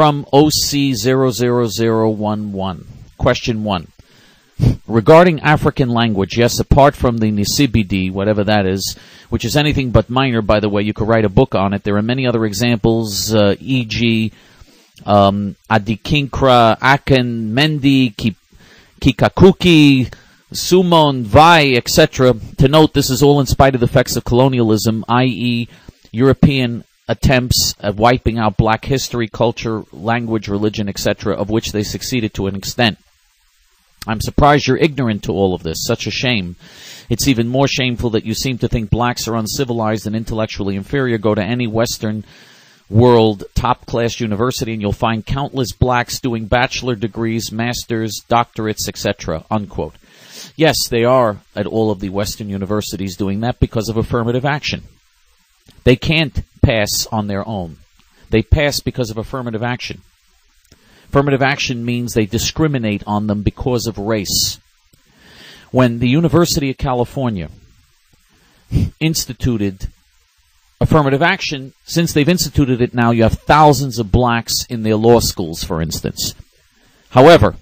from OC00011. Question 1. Regarding African language, yes, apart from the Nisibidi, whatever that is, which is anything but minor, by the way, you could write a book on it. There are many other examples, e.g., Adikinkra, Aken, Mendi, Kikakuki, Sumon, Vai, etc. To note, this is all in spite of the effects of colonialism, i.e., European attempts at wiping out black history, culture, language, religion, etc., of which they succeeded to an extent. I'm surprised you're ignorant to all of this. Such a shame. It's even more shameful that you seem to think blacks are uncivilized and intellectually inferior. Go to any Western world top-class university and you'll find countless blacks doing bachelor degrees, masters, doctorates, etc., unquote. Yes, they are at all of the Western universities doing that because of affirmative action. They can't pass on their own. They pass because of affirmative action. Affirmative action means they discriminate on them because of race. When the University of California instituted affirmative action, since they've instituted it now, you have thousands of blacks in their law schools, for instance. However,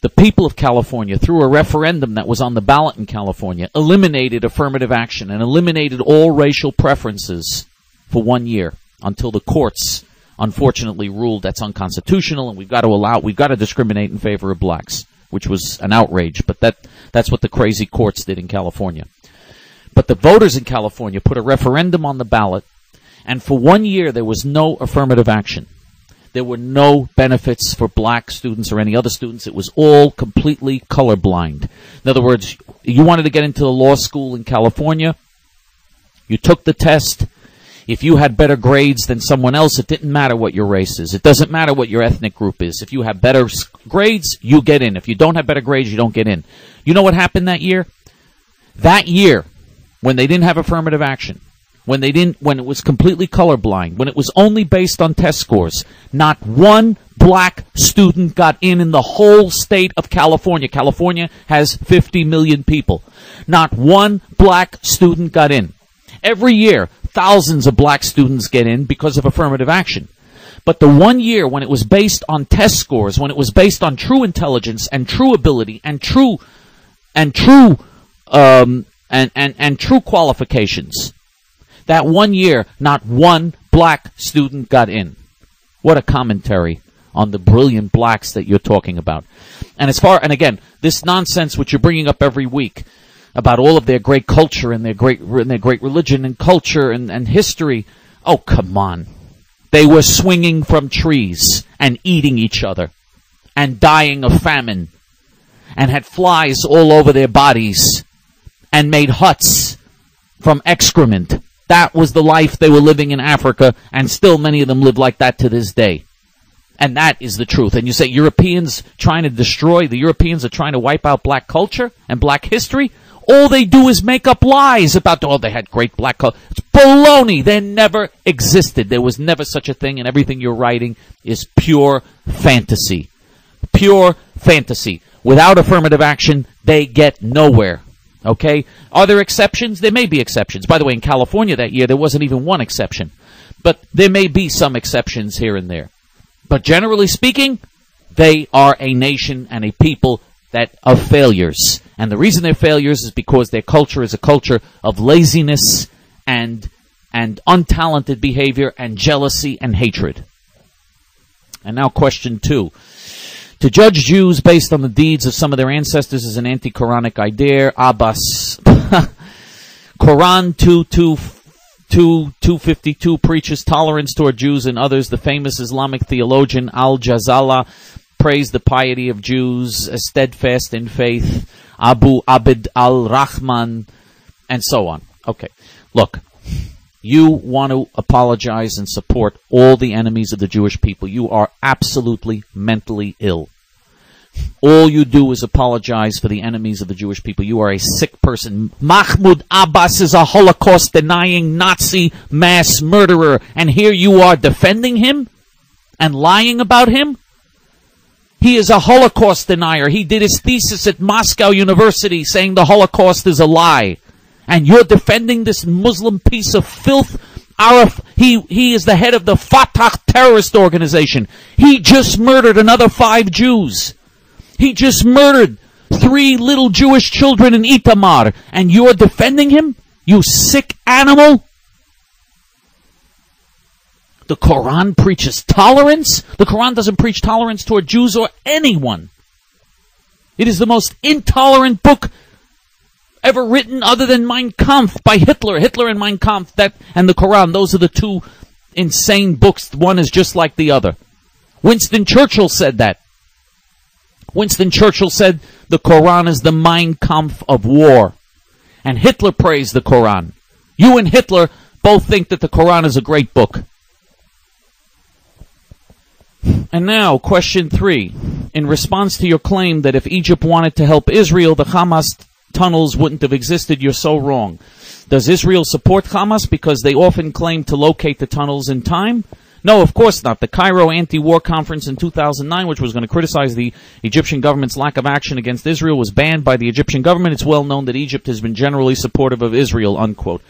the people of California, through a referendum that was on the ballot in California, eliminated affirmative action and eliminated all racial preferences for 1 year until the courts unfortunately ruled that's unconstitutional and we've got to discriminate in favor of blacks, which was an outrage, but that's what the crazy courts did in California. But the voters in California put a referendum on the ballot, and for 1 year there was no affirmative action. There were no benefits for black students or any other students. It was all completely colorblind. In other words, you wanted to get into the law school in California, you took the test. If you had better grades than someone else, it didn't matter what your race is. It doesn't matter what your ethnic group is. If you have better grades, you get in. If you don't have better grades, you don't get in. You know what happened that year? That year, when they didn't have affirmative action, when it was completely colorblind, when it was only based on test scores, not one black student got in the whole state of California. California has 50 million people. Not one black student got in. Every year, thousands of black students get in because of affirmative action. But the 1 year when it was based on test scores, when it was based on true intelligence and true ability and true qualifications, that 1 year, not one black student got in. What a commentary on the brilliant blacks that you're talking about. And again, this nonsense which you're bringing up every week about all of their great culture and their great religion and culture and history. Oh, come on. They were swinging from trees and eating each other and dying of famine and had flies all over their bodies and made huts from excrement. That was the life they were living in Africa, and still many of them live like that to this day. And that is the truth. And you say the Europeans are trying to wipe out black culture and black history? All they do is make up lies about, they had great black culture. It's baloney. They never existed. There was never such a thing, and everything you're writing is pure fantasy. Pure fantasy. Without affirmative action, they get nowhere. Okay? Are there exceptions? There may be exceptions. By the way, in California that year, there wasn't even one exception. But there may be some exceptions here and there. But generally speaking, they are a nation and a people that are failures. And the reason they're failures is because their culture is a culture of laziness and untalented behavior and jealousy and hatred. And now question 2. To judge Jews based on the deeds of some of their ancestors is an anti-Quranic idea. Abbas. Quran 252 preaches tolerance toward Jews and others. The famous Islamic theologian Al-Jazala praised the piety of Jews as steadfast in faith. Abu Abd al-Rahman, and so on. Okay, look, you want to apologize and support all the enemies of the Jewish people. You are absolutely mentally ill. All you do is apologize for the enemies of the Jewish people. You are a sick person. Mahmoud Abbas is a Holocaust-denying Nazi mass murderer, and here you are defending him and lying about him? He is a Holocaust denier. He did his thesis at Moscow University saying the Holocaust is a lie. And you're defending this Muslim piece of filth? he is the head of the Fatah terrorist organization. He just murdered another 5 Jews. He just murdered 3 little Jewish children in Itamar. And you're defending him? You sick animal? The Quran preaches tolerance? The Quran doesn't preach tolerance toward Jews or anyone. It is the most intolerant book ever written other than Mein Kampf by Hitler. Hitler and Mein Kampf and the Quran, those are the 2 insane books. One is just like the other. Winston Churchill said that. Winston Churchill said the Quran is the Mein Kampf of war. And Hitler praised the Quran. You and Hitler both think that the Quran is a great book. And now, question 3. In response to your claim that if Egypt wanted to help Israel, the Hamas tunnels wouldn't have existed, you're so wrong. Does Israel support Hamas because they often claim to locate the tunnels in time? No, of course not. The Cairo anti-war conference in 2009, which was going to criticize the Egyptian government's lack of action against Israel, was banned by the Egyptian government. It's well known that Egypt has been generally supportive of Israel, unquote.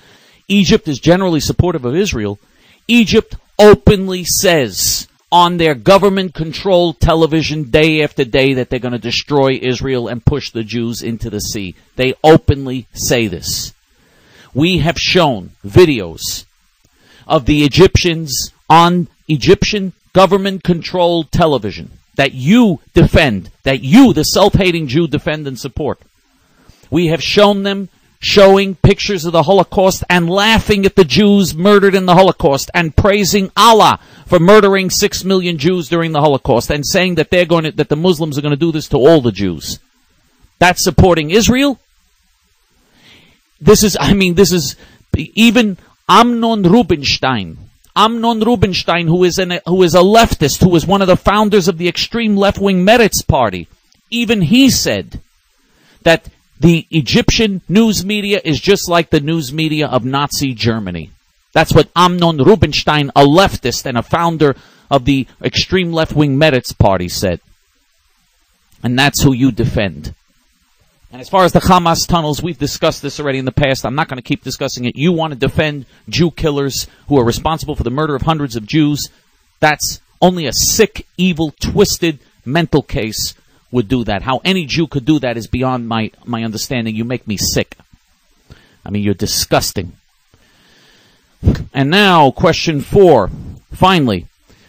Egypt is generally supportive of Israel. Egypt openly says on their government-controlled television day after day that they're going to destroy Israel and push the Jews into the sea. They openly say this. We have shown videos of the Egyptians on Egyptian government-controlled television that you defend, that you, the self-hating Jew, defend and support. We have shown them showing pictures of the Holocaust and laughing at the Jews murdered in the Holocaust and praising Allah for murdering 6 million Jews during the Holocaust and saying that that the Muslims are going to do this to all the Jews. That's supporting Israel? This is even Amnon Rubinstein, who is a leftist, who is one of the founders of the extreme left-wing Meretz party. Even he said that the Egyptian news media is just like the news media of Nazi Germany. That's what Amnon Rubinstein, a leftist and a founder of the extreme left-wing Meretz party, said. And that's who you defend. And as far as the Hamas tunnels, we've discussed this already in the past. I'm not going to keep discussing it. You want to defend Jew killers who are responsible for the murder of hundreds of Jews. That's only a sick, evil, twisted mental case would do that. How any Jew could do that is beyond my understanding. You make me sick. I mean, you're disgusting. And now, question 4. Finally,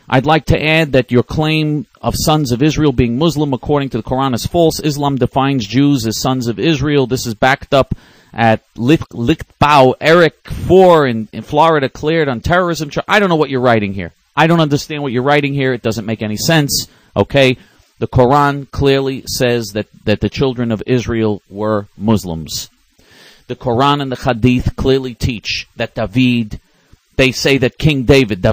I'd like to add that your claim of sons of Israel being Muslim according to the Quran is false. Islam defines Jews as sons of Israel. This is backed up at Lichtbau. Eric 4 in Florida cleared on terrorism. I don't know what you're writing here. I don't understand what you're writing here. It doesn't make any sense. Okay? The Quran clearly says that the children of Israel were Muslims. The Quran and the Hadith clearly teach that they say that King David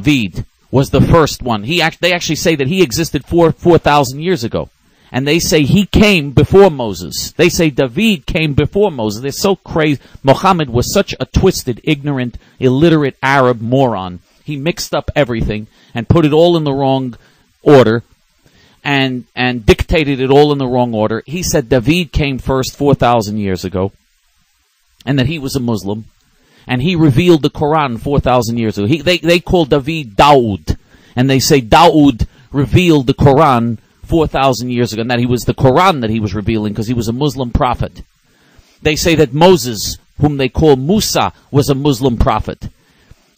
was the first one. They actually say that he existed 4,000 years ago. And they say he came before Moses. They say David came before Moses. They're so crazy. Muhammad was such a twisted, ignorant, illiterate Arab moron. He mixed up everything and put it all in the wrong order and dictated it all in the wrong order. He said David came first 4,000 years ago and that he was a Muslim. And he revealed the Quran 4,000 years ago. They call David Daoud. And they say Daoud revealed the Quran 4,000 years ago. And that he was the Quran that he was revealing because he was a Muslim prophet. They say that Moses, whom they call Musa, was a Muslim prophet.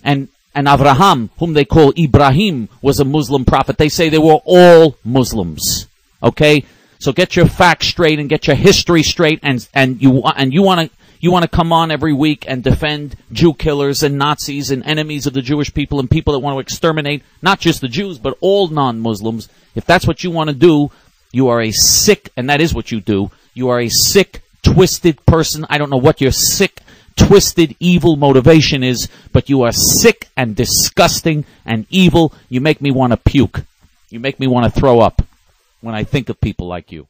And Abraham, whom they call Ibrahim, was a Muslim prophet. They say they were all Muslims. Okay? So get your facts straight and get your history straight. And you want to come on every week and defend Jew killers and Nazis and enemies of the Jewish people and people that want to exterminate not just the Jews but all non-Muslims. If that's what you want to do, you are a sick, and that is what you do, you are a sick, twisted person. I don't know what your sick, twisted, evil motivation is, but you are sick and disgusting and evil. You make me want to puke. You make me want to throw up when I think of people like you.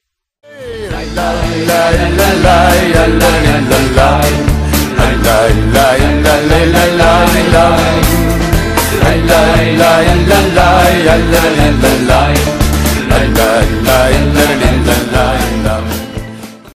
La